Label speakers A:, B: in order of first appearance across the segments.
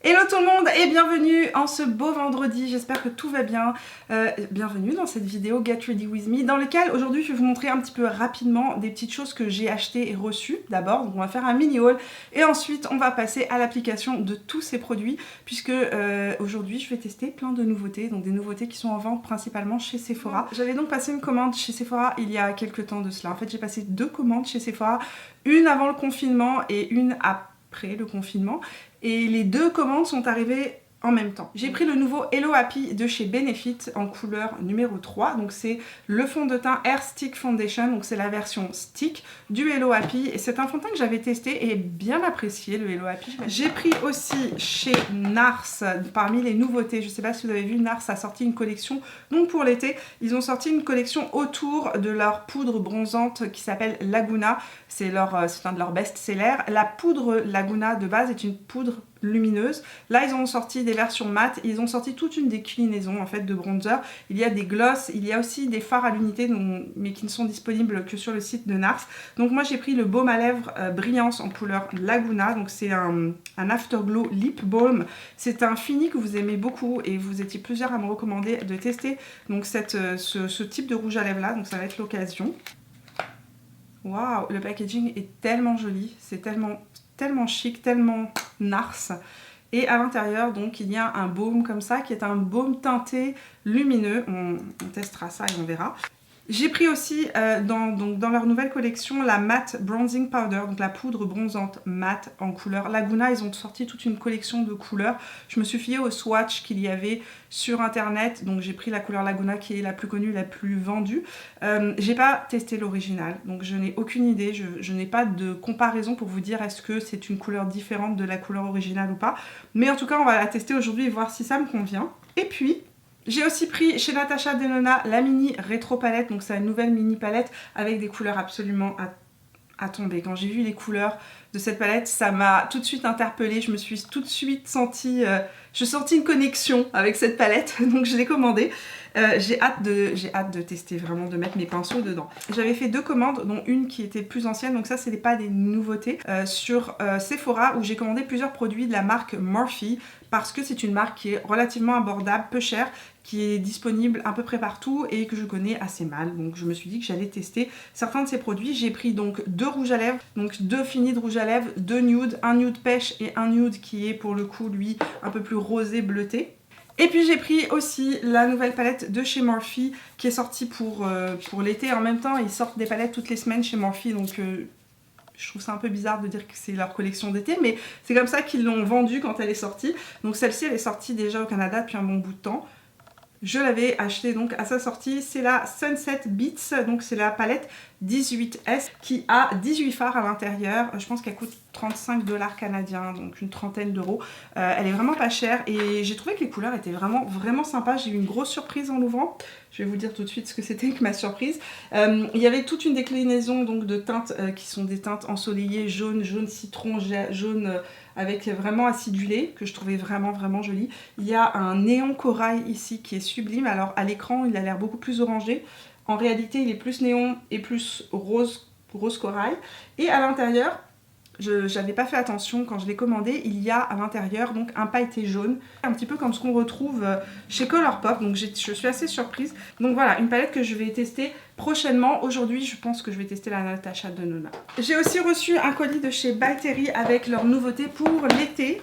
A: Hello tout le monde et bienvenue en ce beau vendredi, j'espère que tout va bien. Bienvenue dans cette vidéo Get Ready With Me dans laquelle aujourd'hui je vais vous montrer un petit peu rapidement des petites choses que j'ai achetées et reçues d'abord. Donc on va faire un mini haul et ensuite on va passer à l'application de tous ces produits puisque aujourd'hui je vais tester plein de nouveautés, donc des nouveautés qui sont en vente principalement chez Sephora. J'avais donc passé une commande chez Sephora il y a quelques temps de cela. En fait j'ai passé 2 commandes chez Sephora, une avant le confinement et une après le confinement. Et les 2 commandes sont arrivées en même temps. J'ai pris le nouveau Hello Happy de chez Benefit en couleur numéro 3. Donc c'est le fond de teint Air Stick Foundation. Donc c'est la version stick du Hello Happy. Et c'est un fond de teint que j'avais testé et bien apprécié, le Hello Happy. J'ai pris aussi chez NARS, parmi les nouveautés. Je ne sais pas si vous avez vu, NARS a sorti une collection. Donc pour l'été, ils ont sorti une collection autour de leur poudre bronzante qui s'appelle Laguna. C'est un de leurs best-sellers. La poudre Laguna de base est une poudre lumineuse. Là ils ont sorti des versions mat, ils ont sorti toute une déclinaison en fait de bronzer. Il y a des gloss, il y a aussi des fards à l'unité mais qui ne sont disponibles que sur le site de NARS. Donc moi j'ai pris le baume à lèvres Brillance en couleur Laguna. Donc c'est un Afterglow Lip Balm. C'est un fini que vous aimez beaucoup et vous étiez plusieurs à me recommander de tester donc ce type de rouge à lèvres là. Donc ça va être l'occasion. Waouh, le packaging est tellement joli, c'est tellement chic, tellement NARS. Et à l'intérieur, donc, il y a un baume comme ça, qui est un baume teinté lumineux. On testera ça et on verra. J'ai pris aussi dans leur nouvelle collection la Matte Bronzing Powder, donc la poudre bronzante matte en couleur Laguna. Ils ont sorti toute une collection de couleurs. Je me suis fiée au swatch qu'il y avait sur internet, donc j'ai pris la couleur Laguna qui est la plus connue, la plus vendue. J'ai pas testé l'original, donc je n'ai aucune idée, je n'ai pas de comparaison pour vous dire est-ce que c'est une couleur différente de la couleur originale ou pas. Mais en tout cas, on va la tester aujourd'hui et voir si ça me convient. Et puis j'ai aussi pris chez Natasha Denona la mini rétro palette, donc c'est une nouvelle mini palette avec des couleurs absolument à tomber. Quand j'ai vu les couleurs de cette palette, ça m'a tout de suite interpellée, je me suis tout de suite sentie, je sentis une connexion avec cette palette, donc je l'ai commandée. J'ai hâte de tester, vraiment de mettre mes pinceaux dedans. J'avais fait 2 commandes, dont une qui était plus ancienne, donc ça c'est pas des nouveautés, sur Sephora où j'ai commandé plusieurs produits de la marque Morphe parce que c'est une marque qui est relativement abordable, peu chère, qui est disponible à peu près partout et que je connais assez mal. Donc je me suis dit que j'allais tester certains de ces produits. J'ai pris donc 2 rouges à lèvres, donc 2 finis de rouge à lèvres, 2 nudes, un nude pêche et un nude qui est pour le coup lui un peu plus rosé bleuté. Et puis j'ai pris aussi la nouvelle palette de chez Morphe qui est sortie pour l'été. En même temps, ils sortent des palettes toutes les semaines chez Morphe, donc je trouve ça un peu bizarre de dire que c'est leur collection d'été, mais c'est comme ça qu'ils l'ont vendue quand elle est sortie. Donc celle-ci, elle est sortie déjà au Canada depuis un bon bout de temps. Je l'avais achetée donc à sa sortie, c'est la Sunset Beats, donc c'est la palette 18S qui a 18 fards à l'intérieur. Je pense qu'elle coûte 35 $ canadiens, donc une trentaine d'euros. Elle est vraiment pas chère et j'ai trouvé que les couleurs étaient vraiment sympas. J'ai eu une grosse surprise en l'ouvrant. Je vais vous dire tout de suite ce que c'était que ma surprise. Il y avait toute une déclinaison donc de teintes qui sont des teintes ensoleillées, jaune citron, jaune avec vraiment acidulé, que je trouvais vraiment joli. Il y a un néon corail ici qui est sublime. Alors à l'écran il a l'air beaucoup plus orangé. En réalité il est plus néon et plus rose corail. Et à l'intérieur, j'avais pas fait attention quand je l'ai commandé, il y a à l'intérieur donc un pailleté jaune, un petit peu comme ce qu'on retrouve chez Colourpop, donc je suis assez surprise. Donc voilà, une palette que je vais tester prochainement. Aujourd'hui, je pense que je vais tester la Natasha Denona. J'ai aussi reçu un colis de chez By Terry avec leurs nouveautés pour l'été.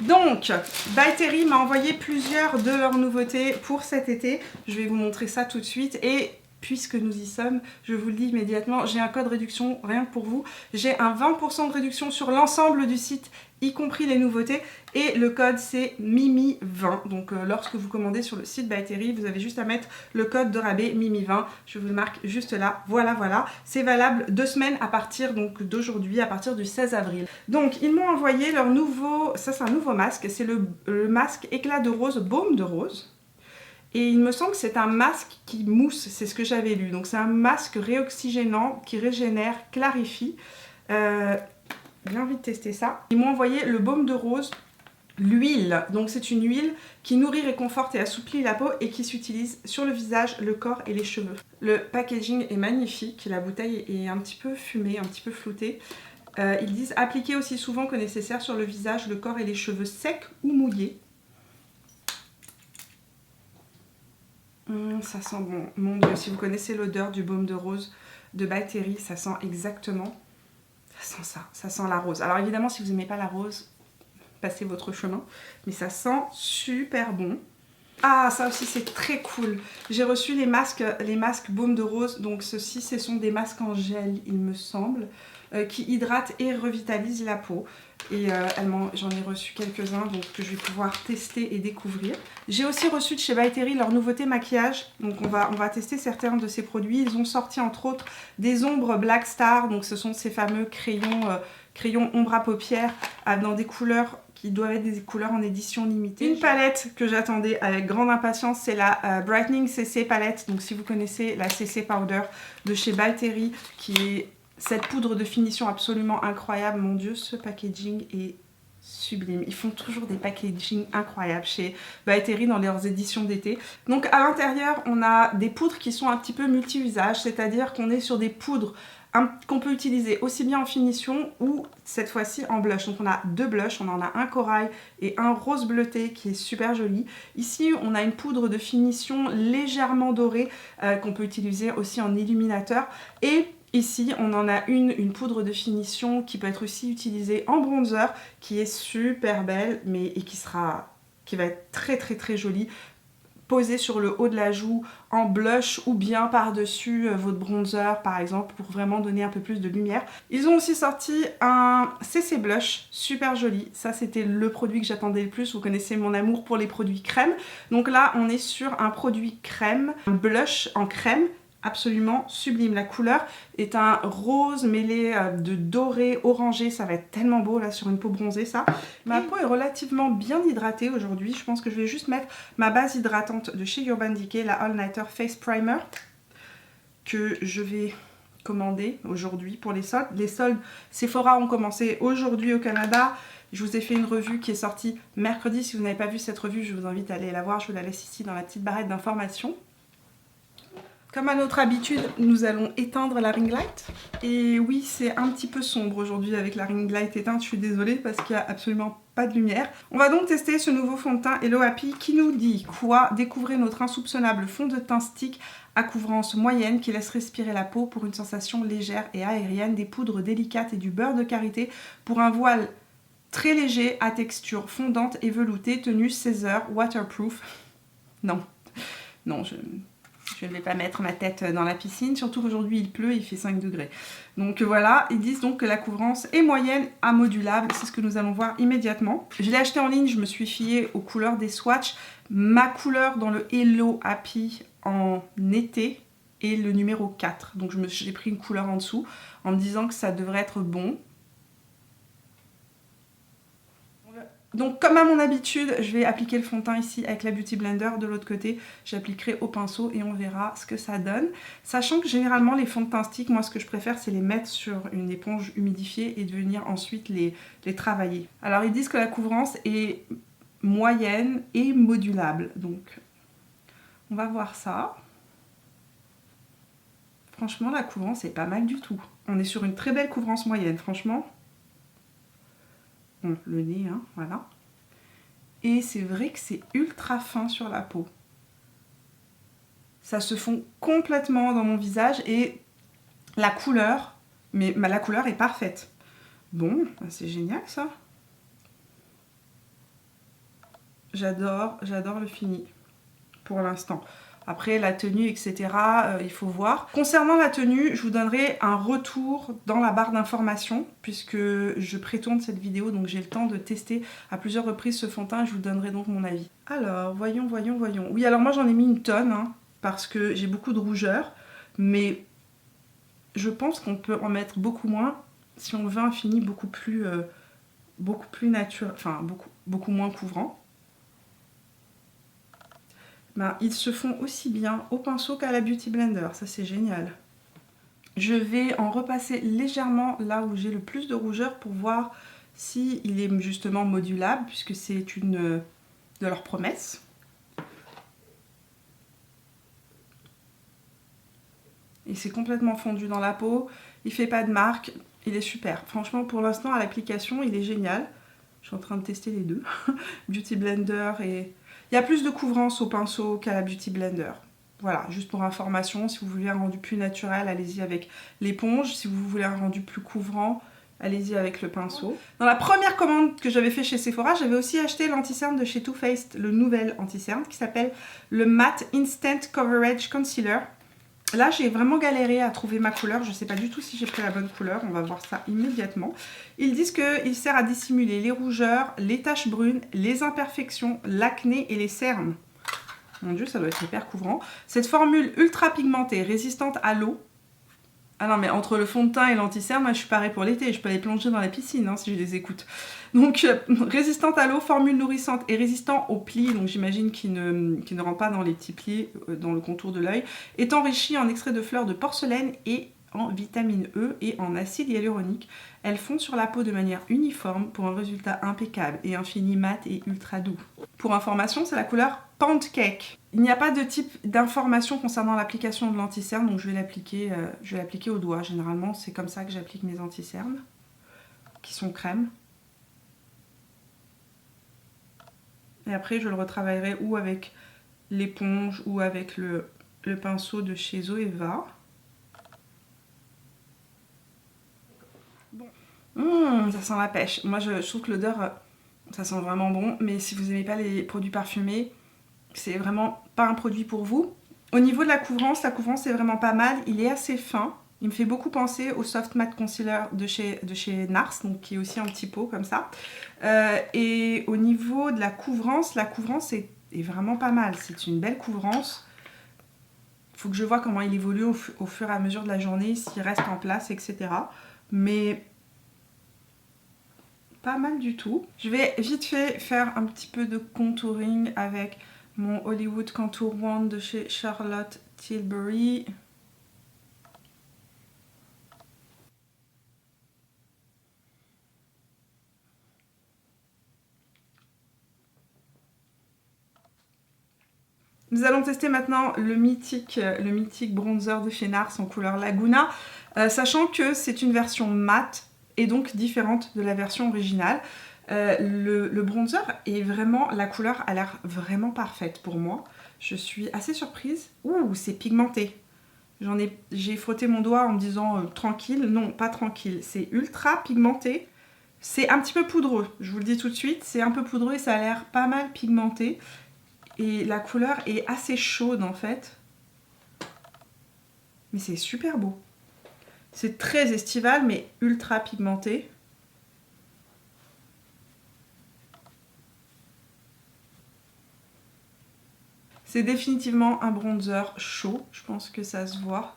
A: Donc, By Terry m'a envoyé plusieurs de leurs nouveautés pour cet été. Je vais vous montrer ça tout de suite et puisque nous y sommes, je vous le dis immédiatement, j'ai un code réduction rien que pour vous. J'ai un 20% de réduction sur l'ensemble du site, y compris les nouveautés. Et le code c'est MIMI20. Donc lorsque vous commandez sur le site By Terry, vous avez juste à mettre le code de rabais MIMI20. Je vous le marque juste là. Voilà. C'est valable 2 semaines à partir d'aujourd'hui, à partir du 16 avril. Donc ils m'ont envoyé leur nouveau, ça c'est un nouveau masque. C'est le masque éclat de rose, baume de rose. Et il me semble que c'est un masque qui mousse, c'est ce que j'avais lu. Donc c'est un masque réoxygénant qui régénère, clarifie. J'ai envie de tester ça. Ils m'ont envoyé le baume de rose, l'huile. Donc c'est une huile qui nourrit, réconforte et assouplit la peau et qui s'utilise sur le visage, le corps et les cheveux. Le packaging est magnifique, la bouteille est un petit peu fumée, un petit peu floutée. Ils disent appliquer aussi souvent que nécessaire sur le visage, le corps et les cheveux secs ou mouillés. Ça sent bon. Mon Dieu, si vous connaissez l'odeur du baume de rose de By Terry, ça sent exactement... Ça sent ça. Ça sent la rose. Alors évidemment, si vous n'aimez pas la rose, passez votre chemin. Mais ça sent super bon. Ah, ça aussi c'est très cool. J'ai reçu les masques baume de rose. Donc ceux-ci, ce sont des masques en gel, il me semble, qui hydratent et revitalisent la peau. Et j'en ai reçu quelques-uns, donc que je vais pouvoir tester et découvrir. J'ai aussi reçu de chez By Terry leur nouveauté maquillage. Donc on va tester certains de ces produits. Ils ont sorti entre autres des ombres Black Star. Donc ce sont ces fameux crayons ombre à paupières dans des couleurs qui doivent être des couleurs en édition limitée. Une palette que j'attendais avec grande impatience, c'est la Brightening CC palette. Donc si vous connaissez la CC Powder de chez By Terry, qui est cette poudre de finition absolument incroyable. Mon Dieu, ce packaging est sublime. Ils font toujours des packaging incroyables chez By Terry dans leurs éditions d'été. Donc à l'intérieur, on a des poudres qui sont un petit peu multi-usage, c'est-à-dire qu'on est sur des poudres qu'on peut utiliser aussi bien en finition ou cette fois-ci en blush. Donc on a deux blushs, on en a un corail et un rose bleuté qui est super joli. Ici on a une poudre de finition légèrement dorée qu'on peut utiliser aussi en illuminateur. Et ici on en a une poudre de finition qui peut être aussi utilisée en bronzer, qui est super belle qui va être très jolie, posé sur le haut de la joue en blush ou bien par-dessus votre bronzer par exemple, pour vraiment donner un peu plus de lumière. Ils ont aussi sorti un CC Blush super joli. Ça c'était le produit que j'attendais le plus. Vous connaissez mon amour pour les produits crème. Donc là on est sur un produit crème, un blush en crème absolument sublime. La couleur est un rose mêlé de doré orangé, ça va être tellement beau là sur une peau bronzée ça. Ma peau est relativement bien hydratée aujourd'hui. Je pense que je vais juste mettre ma base hydratante de chez Urban Decay, la All Nighter Face Primer, que je vais commander aujourd'hui pour les soldes. Les soldes Sephora ont commencé aujourd'hui au Canada. Je vous ai fait une revue qui est sortie mercredi. Si vous n'avez pas vu cette revue, je vous invite à aller la voir. Je vous la laisse ici dans la petite barrette d'informations. Comme à notre habitude, nous allons éteindre la ring light. Et oui, c'est un petit peu sombre aujourd'hui avec la ring light éteinte, je suis désolée parce qu'il n'y a absolument pas de lumière. On va donc tester ce nouveau fond de teint Hello Happy qui nous dit quoi? Découvrez notre insoupçonnable fond de teint stick à couvrance moyenne qui laisse respirer la peau pour une sensation légère et aérienne, des poudres délicates et du beurre de karité pour un voile très léger à texture fondante et veloutée, tenue 16 heures, waterproof. Non, je ne vais pas mettre ma tête dans la piscine, surtout qu'aujourd'hui il pleut, il fait 5 degrés. Donc voilà, ils disent donc que la couvrance est moyenne à modulable, c'est ce que nous allons voir immédiatement. Je l'ai acheté en ligne, je me suis fiée aux couleurs des swatchs. Ma couleur dans le Hello Happy en été est le numéro 4. Donc j'ai pris une couleur en dessous en me disant que ça devrait être bon. Donc comme à mon habitude, je vais appliquer le fond de teint ici avec la Beauty Blender. De l'autre côté, j'appliquerai au pinceau et on verra ce que ça donne. Sachant que généralement les fonds de teint stick, moi ce que je préfère c'est les mettre sur une éponge humidifiée et de venir ensuite les travailler. Alors ils disent que la couvrance est moyenne et modulable. Donc on va voir ça. Franchement la couvrance est pas mal du tout. On est sur une très belle couvrance moyenne, franchement. Bon, le nez, hein, voilà. Et c'est vrai que c'est ultra fin sur la peau. Ça se fond complètement dans mon visage et la couleur, la couleur est parfaite. Bon, c'est génial ça. J'adore le fini pour l'instant. Après la tenue etc, il faut voir. Concernant la tenue, je vous donnerai un retour dans la barre d'informations puisque je prétourne cette vidéo, donc j'ai le temps de tester à plusieurs reprises ce fond de teint et je vous donnerai donc mon avis. Alors voyons. Oui, alors moi j'en ai mis une tonne hein, parce que j'ai beaucoup de rougeur, mais je pense qu'on peut en mettre beaucoup moins si on veut un fini beaucoup plus naturel, enfin beaucoup moins couvrant. Ben, ils se font aussi bien au pinceau qu'à la Beauty Blender, ça c'est génial. Je vais en repasser légèrement là où j'ai le plus de rougeur pour voir s'il est justement modulable, puisque c'est une de leurs promesses. Et c'est complètement fondu dans la peau, il fait pas de marque. Il est super. Franchement, pour l'instant, à l'application, il est génial. Je suis en train de tester les deux. Beauty Blender et... Il y a plus de couvrance au pinceau qu'à la Beauty Blender. Voilà, juste pour information, si vous voulez un rendu plus naturel, allez-y avec l'éponge. Si vous voulez un rendu plus couvrant, allez-y avec le pinceau. Dans la première commande que j'avais fait chez Sephora, j'avais aussi acheté l'anti-cerne de chez Too Faced, le nouvel anti-cerne qui s'appelle le Matte Instant Coverage Concealer. Là, j'ai vraiment galéré à trouver ma couleur. Je ne sais pas du tout si j'ai pris la bonne couleur. On va voir ça immédiatement. Ils disent qu'il sert à dissimuler les rougeurs, les taches brunes, les imperfections, l'acné et les cernes. Mon Dieu, ça doit être hyper couvrant. Cette formule ultra pigmentée, résistante à l'eau. Ah non, mais entre le fond de teint et l'anti-cerne, moi je suis parée pour l'été. Je peux aller plonger dans la piscine si je les écoute. Donc, résistante à l'eau, formule nourrissante et résistant aux plis. Donc, j'imagine qu'il ne rentre pas dans les petits plis, dans le contour de l'œil. Est enrichie en extrait de fleurs de porcelaine et en vitamine E et en acide hyaluronique. Elles fond sur la peau de manière uniforme pour un résultat impeccable et un fini mat et ultra doux. Pour information, c'est la couleur Pound Cake. Il n'y a pas de type d'information concernant l'application de l'anti-cerne, donc je vais l'appliquer au doigt. Généralement, c'est comme ça que j'applique mes anti-cernes, qui sont crème. Et après, je le retravaillerai ou avec l'éponge ou avec le pinceau de chez Zoeva. Ça sent la pêche. Moi, je trouve que l'odeur, ça sent vraiment bon. Mais si vous n'aimez pas les produits parfumés, c'est vraiment pas un produit pour vous. Au niveau de la couvrance est vraiment pas mal. Il est assez fin. Il me fait beaucoup penser au Soft Matte Concealer de chez NARS, donc qui est aussi un petit pot comme ça. Et au niveau de la couvrance est vraiment pas mal. C'est une belle couvrance. Il faut que je vois comment il évolue au fur et à mesure de la journée, s'il reste en place, etc. Mais pas mal du tout. Je vais vite fait faire un petit peu de contouring avec mon Hollywood Contour Wand de chez Charlotte Tilbury. Nous allons tester maintenant le mythique bronzer de chez NARS en couleur Laguna, sachant que c'est une version mate et donc différente de la version originale. Le bronzer est vraiment, la couleur a l'air vraiment parfaite pour moi. Je suis assez surprise. Ouh, c'est pigmenté. J'ai frotté mon doigt en me disant tranquille. Non, pas tranquille, c'est ultra pigmenté. C'est un petit peu poudreux, je vous le dis tout de suite. C'est un peu poudreux et ça a l'air pas mal pigmenté. Et la couleur est assez chaude en fait. Mais c'est super beau. C'est très estival mais ultra pigmenté. C'est définitivement un bronzer chaud, je pense que ça se voit.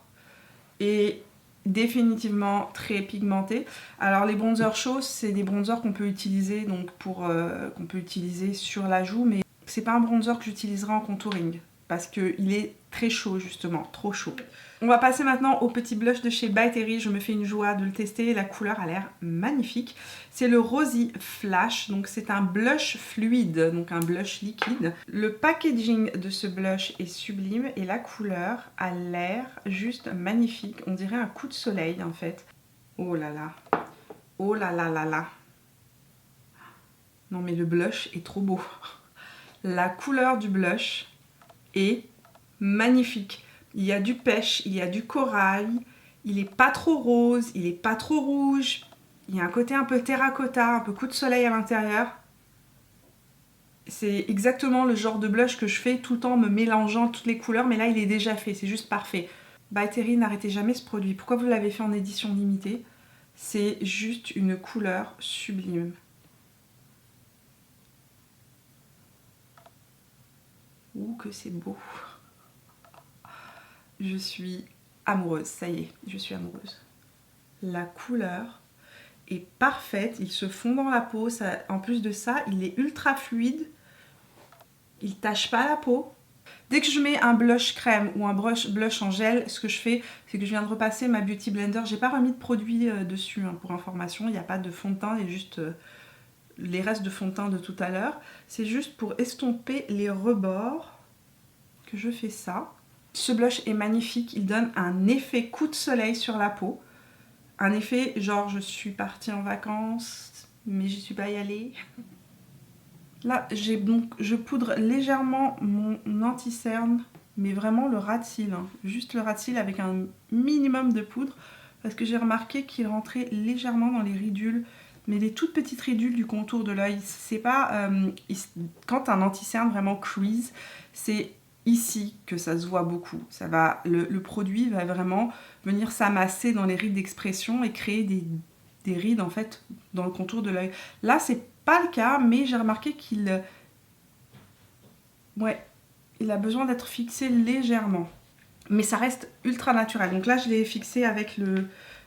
A: Et définitivement très pigmenté. Alors les bronzers chauds, c'est des bronzers qu'on peut utiliser donc qu'on peut utiliser sur la joue, mais c'est pas un bronzer que j'utiliserai en contouring parce qu'il est très chaud justement, trop chaud. On va passer maintenant au petit blush de chez By Terry. Je me fais une joie de le tester, la couleur a l'air magnifique. C'est le Rosy Flash, donc c'est un blush fluide, donc un blush liquide. Le packaging de ce blush est sublime et la couleur a l'air juste magnifique. On dirait un coup de soleil en fait. Oh là là, oh là là là là. Non mais le blush est trop beau. La couleur du blush est magnifique. Il y a du pêche, il y a du corail, il est pas trop rose, il est pas trop rouge. Il y a un côté un peu terracotta, un peu coup de soleil à l'intérieur. C'est exactement le genre de blush que je fais tout le temps en me mélangeant toutes les couleurs, mais là il est déjà fait, c'est juste parfait. By Terry, n'arrêtez jamais ce produit. Pourquoi vous l'avez fait en édition limitée? C'est juste une couleur sublime. Ouh que c'est beau. Je suis amoureuse, ça y est, je suis amoureuse. La couleur est parfaite, il se fond dans la peau, en plus de ça, il est ultra fluide, il tâche pas la peau. Dès que je mets un blush crème ou un blush en gel, ce que je fais, c'est que je viens de repasser ma Beauty Blender. J'ai pas remis de produit dessus, pour information, il n'y a pas de fond de teint, il y a juste les restes de fond de teint de tout à l'heure. C'est juste pour estomper les rebords que je fais ça. Ce blush est magnifique, il donne un effet coup de soleil sur la peau. un effet genre je suis partie en vacances mais j'y suis pas allée. Là je poudre légèrement mon anti-cerne, mais vraiment le ras de cils, hein. Juste le ras de cils avec un minimum de poudre parce que j'ai remarqué qu'il rentrait légèrement dans les ridules, mais les toutes petites ridules du contour de l'œil. C'est pas quand un anti-cerne vraiment crease, c'est ici que ça se voit beaucoup. Ça va, le produit va vraiment venir s'amasser dans les rides d'expression et créer des rides en fait dans le contour de l'œil. Là c'est pas le cas, mais j'ai remarqué qu'il il a besoin d'être fixé légèrement. Mais ça reste ultra naturel. Donc là je l'ai fixé avec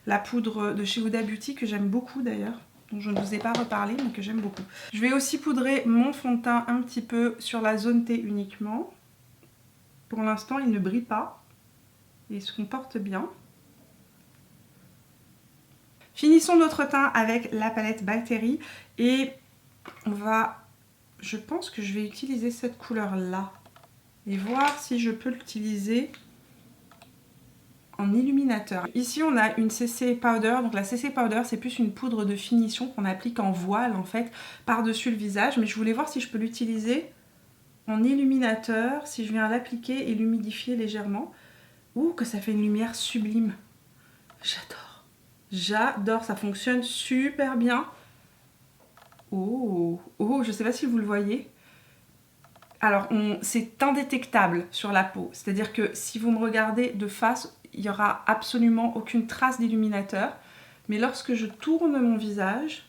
A: la poudre de chez Huda Beauty que j'aime beaucoup d'ailleurs, dont je ne vous ai pas reparlé mais que j'aime beaucoup. Je vais aussi poudrer mon fond de teint un petit peu sur la zone T uniquement. Pour l'instant il ne brille pas, il se comporte bien. Finissons notre teint avec la palette By Terry et on va, je pense que je vais utiliser cette couleur là et voir si je peux l'utiliser en illuminateur. Ici on a une CC Powder, donc la CC Powder c'est plus une poudre de finition qu'on applique en voile en fait par dessus le visage, mais je voulais voir si je peux l'utiliser en illuminateur, si je viens l'appliquer et l'humidifier légèrement. Ouh, que ça fait une lumière sublime. J'adore. J'adore, ça fonctionne super bien. Oh, oh, je sais pas si vous le voyez. Alors, c'est indétectable sur la peau. C'est-à-dire que si vous me regardez de face, il n'y aura absolument aucune trace d'illuminateur. Mais lorsque je tourne mon visage,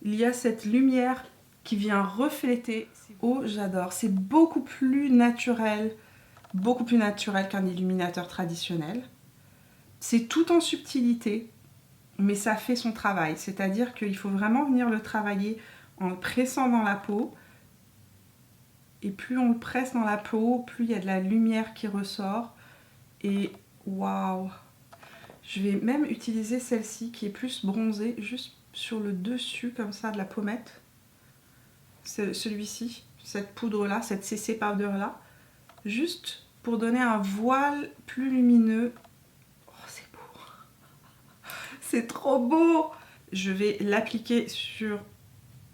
A: il y a cette lumière qui vient refléter. Oh, j'adore. C'est beaucoup plus naturel qu'un illuminateur traditionnel. C'est tout en subtilité, mais ça fait son travail. C'est-à-dire qu'il faut vraiment venir le travailler en le pressant dans la peau. Et plus on le presse dans la peau, plus il y a de la lumière qui ressort. Et waouh! Je vais même utiliser celle-ci qui est plus bronzée, juste sur le dessus comme ça de la pommette. Celui-ci, cette poudre-là, cette CC Powder-là. Juste pour donner un voile plus lumineux. Oh, c'est beau! C'est trop beau! Je vais l'appliquer sur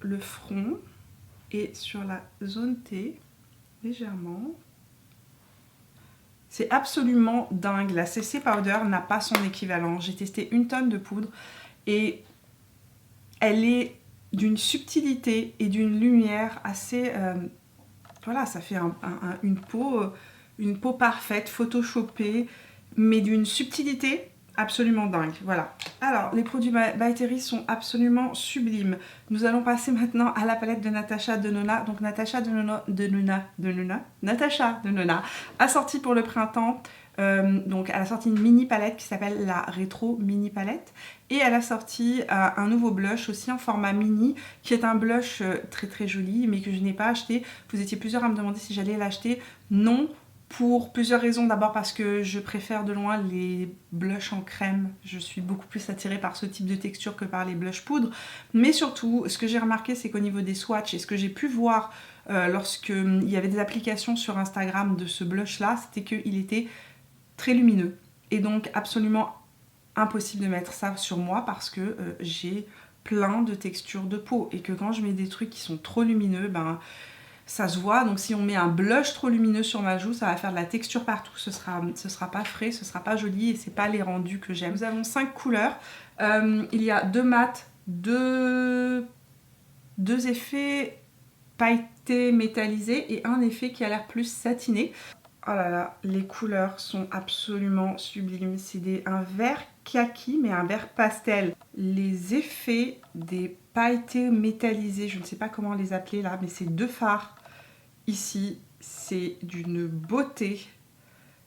A: le front et sur la zone T, légèrement. C'est absolument dingue. La CC Powder n'a pas son équivalent. J'ai testé une tonne de poudre et elle est d'une subtilité et d'une lumière assez... voilà, ça fait une peau parfaite, photoshopée, mais d'une subtilité absolument dingue. Voilà. Alors, les produits By Terry sont absolument sublimes. Nous allons passer maintenant à la palette de Natasha Denona. Donc Natasha Denona a sorti pour le printemps. Donc elle a sorti une mini palette qui s'appelle la Rétro Mini Palette. Et elle a sorti un nouveau blush aussi en format mini, qui est un blush très très joli, mais que je n'ai pas acheté. Vous étiez plusieurs à me demander si j'allais l'acheter. Non. Pour plusieurs raisons. D'abord parce que je préfère de loin les blushs en crème. Je suis beaucoup plus attirée par ce type de texture que par les blushs poudre. Mais surtout, ce que j'ai remarqué, c'est qu'au niveau des swatchs, et ce que j'ai pu voir lorsqu'il y avait des applications sur Instagram de ce blush-là, c'était qu'il était très lumineux. Et donc absolument impossible de mettre ça sur moi parce que j'ai plein de textures de peau. Et que quand je mets des trucs qui sont trop lumineux, ben... ça se voit, donc si on met un blush trop lumineux sur ma joue, ça va faire de la texture partout, ce sera pas frais, ce sera pas joli et c'est pas les rendus que j'aime. Nous avons 5 couleurs, il y a 2 mats, 2 effets pailletés métallisés et un effet qui a l'air plus satiné. Oh là là, les couleurs sont absolument sublimes, c'est un vert kaki mais un vert pastel. Les effets des pailletés métallisés, je ne sais pas comment les appeler là, mais ces 2 fards ici, c'est d'une beauté.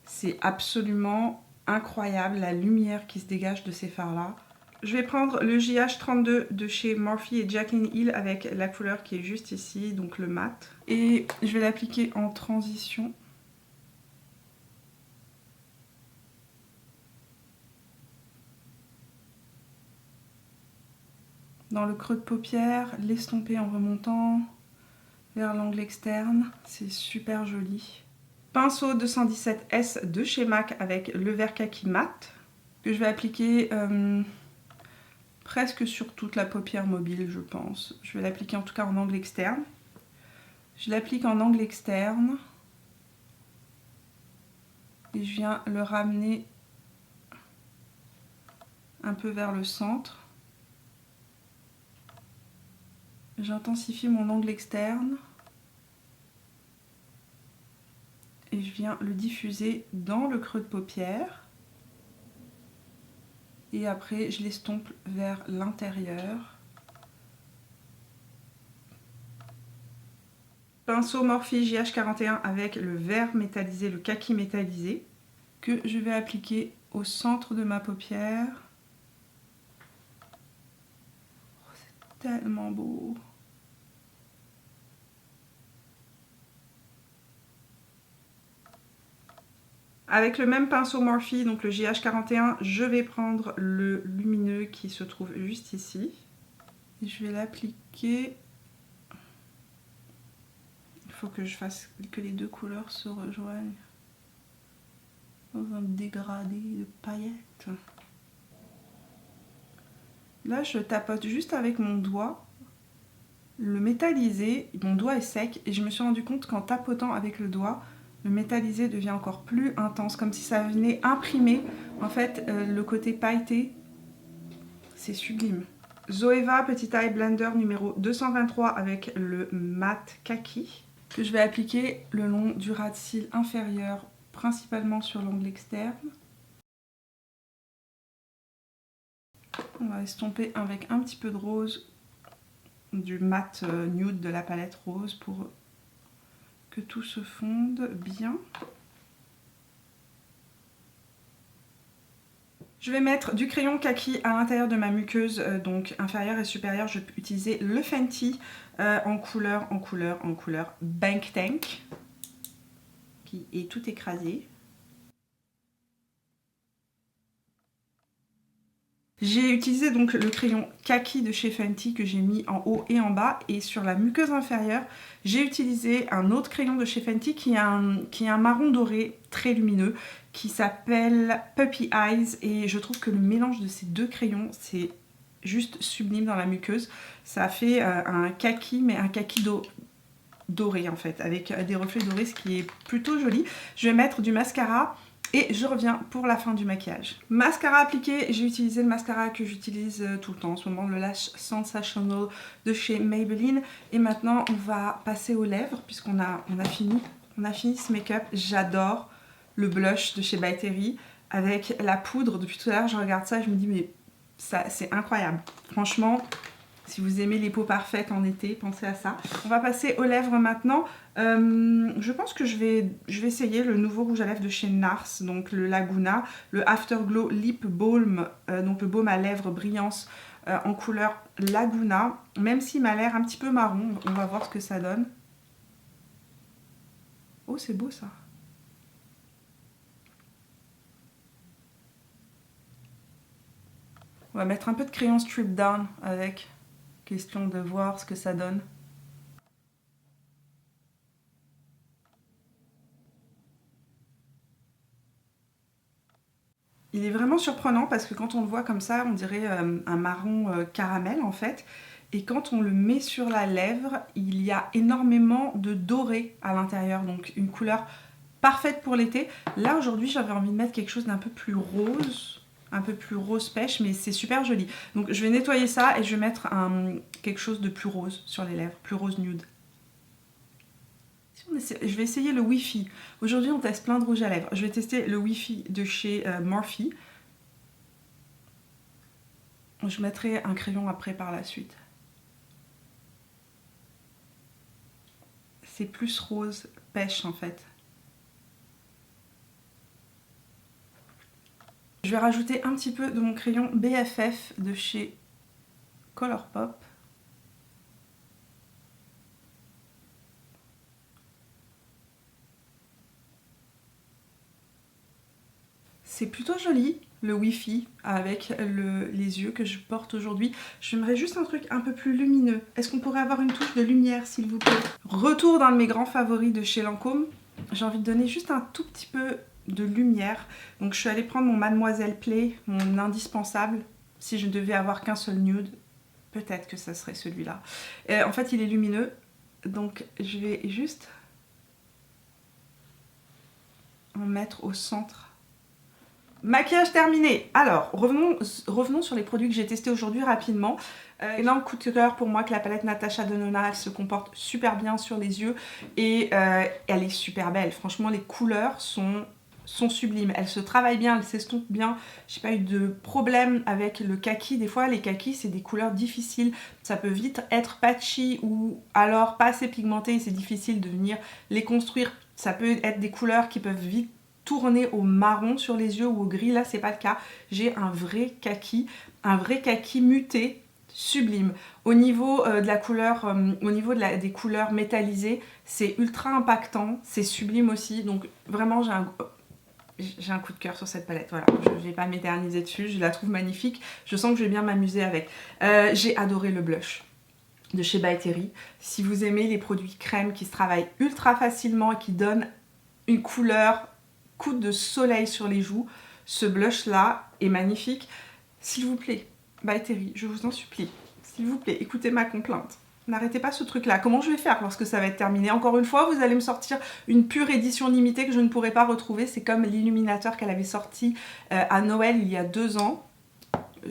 A: C'est absolument incroyable la lumière qui se dégage de ces fards là. Je vais prendre le JH32 de chez Morphe et Jaclyn Hill avec la couleur qui est juste ici, donc le mat. Et je vais l'appliquer en transition. Dans le creux de paupière, l'estomper en remontant vers l'angle externe, c'est super joli. Pinceau 217S de chez MAC avec le vert kaki mat que je vais appliquer presque sur toute la paupière mobile, je pense. Je vais l'appliquer en tout cas en angle externe. Je l'applique en angle externe. Et je viens le ramener un peu vers le centre. J'intensifie mon angle externe. Et je viens le diffuser dans le creux de paupière. Et après, je l'estompe vers l'intérieur. Pinceau Morphe JH41 avec le vert métallisé, le kaki métallisé, que je vais appliquer au centre de ma paupière. Oh, c'est tellement beau! Avec le même pinceau Morphe, donc le JH41, je vais prendre le lumineux qui se trouve juste ici. Et je vais l'appliquer. Il faut que je fasse que les deux couleurs se rejoignent dans un dégradé de paillettes. Là, je tapote juste avec mon doigt. Le métallisé, mon doigt est sec et je me suis rendu compte qu'en tapotant avec le doigt, le métallisé devient encore plus intense, comme si ça venait imprimer en fait le côté pailleté. C'est sublime. Zoeva Petit Eye Blender numéro 223 avec le mat kaki que je vais appliquer le long du ras de cils inférieur, principalement sur l'angle externe. On va estomper avec un petit peu de rose, du mat nude de la palette rose pour que tout se fonde bien. Je vais mettre du crayon kaki à l'intérieur de ma muqueuse, donc inférieure et supérieure. Je peux utiliser le Fenty en couleur Bank Tank, qui est tout écrasé. J'ai utilisé donc le crayon kaki de chez Fenty que j'ai mis en haut et en bas, et sur la muqueuse inférieure j'ai utilisé un autre crayon de chez Fenty qui est un marron doré très lumineux qui s'appelle Puppy Eyes, et je trouve que le mélange de ces deux crayons c'est juste sublime dans la muqueuse. Ça fait un kaki, mais un kaki doré en fait, avec des reflets dorés, ce qui est plutôt joli. Je vais mettre du mascara. Et je reviens pour la fin du maquillage. Mascara appliqué, j'ai utilisé le mascara que j'utilise tout le temps en ce moment, le Lash Sensational de chez Maybelline. Et maintenant, on va passer aux lèvres, puisqu'on a fini ce make-up. J'adore le blush de chez By Terry avec la poudre. Depuis tout à l'heure, je regarde ça et je me dis, mais ça, c'est incroyable. Franchement, si vous aimez les peaux parfaites en été, pensez à ça. On va passer aux lèvres maintenant. Je pense que je vais essayer le nouveau rouge à lèvres de chez NARS, donc le Laguna, le Afterglow Lip Balm, donc le baume à lèvres brillance en couleur Laguna. Même s'il m'a l'air un petit peu marron, on va voir ce que ça donne. Oh, c'est beau ça. On va mettre un peu de crayon Strip Down avec, question de voir ce que ça donne. Il est vraiment surprenant parce que quand on le voit comme ça, on dirait un marron caramel en fait. Et quand on le met sur la lèvre, il y a énormément de doré à l'intérieur. Donc une couleur parfaite pour l'été. Là aujourd'hui, j'avais envie de mettre quelque chose d'un peu plus rose. Un peu plus rose pêche, mais c'est super joli. Donc je vais nettoyer ça et je vais mettre quelque chose de plus rose sur les lèvres. Plus rose nude. Je vais essayer le Wi-Fi. Aujourd'hui, on teste plein de rouge à lèvres. Je vais tester le Wi-Fi de chez Morphe. Je mettrai un crayon après par la suite. C'est plus rose pêche en fait. Je vais rajouter un petit peu de mon crayon BFF de chez Colourpop. C'est plutôt joli, le Wi-Fi, avec les yeux que je porte aujourd'hui. J'aimerais juste un truc un peu plus lumineux. Est-ce qu'on pourrait avoir une touche de lumière, s'il vous plaît? Retour d'un de mes grands favoris de chez Lancôme. J'ai envie de donner juste un tout petit peu de lumière. Donc je suis allée prendre mon Mademoiselle Play, mon indispensable. si je ne devais avoir qu'un seul nude, peut-être que ça serait celui-là. En fait, il est lumineux, donc je vais juste en mettre au centre. Maquillage terminé. Alors, revenons sur les produits que j'ai testés aujourd'hui rapidement. Énorme coup de cœur pour moi que la palette Natasha Denona, elle se comporte super bien sur les yeux et elle est super belle. Franchement, les couleurs sont sublimes. Elle se travaille bien, elle s'estompe bien. J'ai pas eu de problème avec le kaki. Des fois, les kakis, c'est des couleurs difficiles. Ça peut vite être patchy ou alors pas assez pigmenté et c'est difficile de venir les construire. Ça peut être des couleurs qui peuvent vite tourner au marron sur les yeux ou au gris. Là, c'est pas le cas. J'ai un vrai kaki muté, sublime. Au niveau de la couleur, au niveau des couleurs métallisées, c'est ultra impactant, c'est sublime aussi. Donc vraiment, j'ai un coup de cœur sur cette palette. Voilà, je ne vais pas m'éterniser dessus, je la trouve magnifique. Je sens que je vais bien m'amuser avec. J'ai adoré le blush de chez By Terry. Si vous aimez les produits crème qui se travaillent ultra facilement et qui donnent une couleur coup de soleil sur les joues, ce blush là est magnifique. S'il vous plaît, By Terry, je vous en supplie, s'il vous plaît, écoutez ma complainte. N'arrêtez pas ce truc là. Comment je vais faire lorsque ça va être terminé? Encore une fois, vous allez me sortir une pure édition limitée que je ne pourrai pas retrouver. C'est comme l'illuminateur qu'elle avait sorti à Noël il y a 2 ans.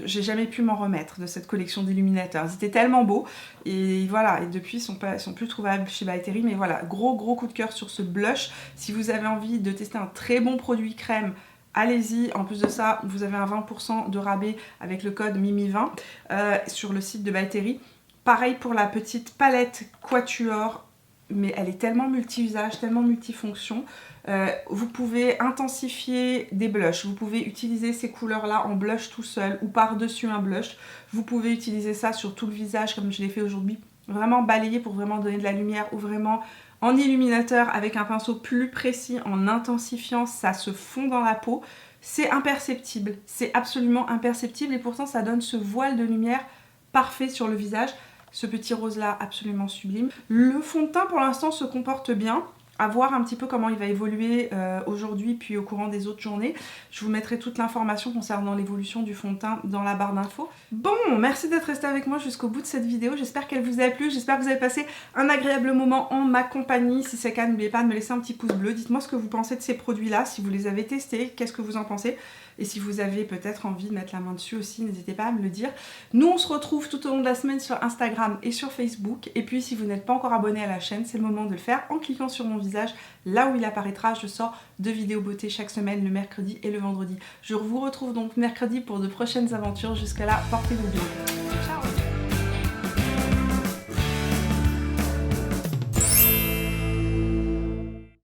A: J'ai jamais pu m'en remettre de cette collection d'illuminateurs. Ils étaient tellement beaux et voilà, et depuis ils sont plus trouvables chez By Terry. Mais voilà, gros coup de cœur sur ce blush. Si vous avez envie de tester un très bon produit crème, allez-y. En plus de ça, vous avez un 20% de rabais avec le code MIMI20 sur le site de By Terry. Pareil pour la petite palette Quatuor, mais elle est tellement multi-usage, tellement multifonction. Vous pouvez intensifier des blushs, vous pouvez utiliser ces couleurs-là en blush tout seul ou par-dessus un blush. Vous pouvez utiliser ça sur tout le visage comme je l'ai fait aujourd'hui. Vraiment balayer pour vraiment donner de la lumière ou vraiment en illuminateur avec un pinceau plus précis en intensifiant, ça se fond dans la peau. C'est imperceptible, c'est absolument imperceptible et pourtant ça donne ce voile de lumière parfait sur le visage. Ce petit rose là absolument sublime. Le fond de teint pour l'instant se comporte bien. À voir un petit peu comment il va évoluer aujourd'hui puis au courant des autres journées. Je vous mettrai toute l'information concernant l'évolution du fond de teint dans la barre d'infos. Bon, merci d'être resté avec moi jusqu'au bout de cette vidéo. J'espère qu'elle vous a plu. J'espère que vous avez passé un agréable moment en ma compagnie. Si c'est le cas, n'oubliez pas de me laisser un petit pouce bleu. Dites-moi ce que vous pensez de ces produits-là, si vous les avez testés, qu'est-ce que vous en pensez. Et si vous avez peut-être envie de mettre la main dessus aussi, n'hésitez pas à me le dire. Nous, on se retrouve tout au long de la semaine sur Instagram et sur Facebook. Et puis, si vous n'êtes pas encore abonné à la chaîne, c'est le moment de le faire en cliquant sur mon visage. Là où il apparaîtra, je sors 2 vidéos beauté chaque semaine, le mercredi et le vendredi. Je vous retrouve donc mercredi pour de prochaines aventures. Jusqu'à là, portez-vous bien. Ciao!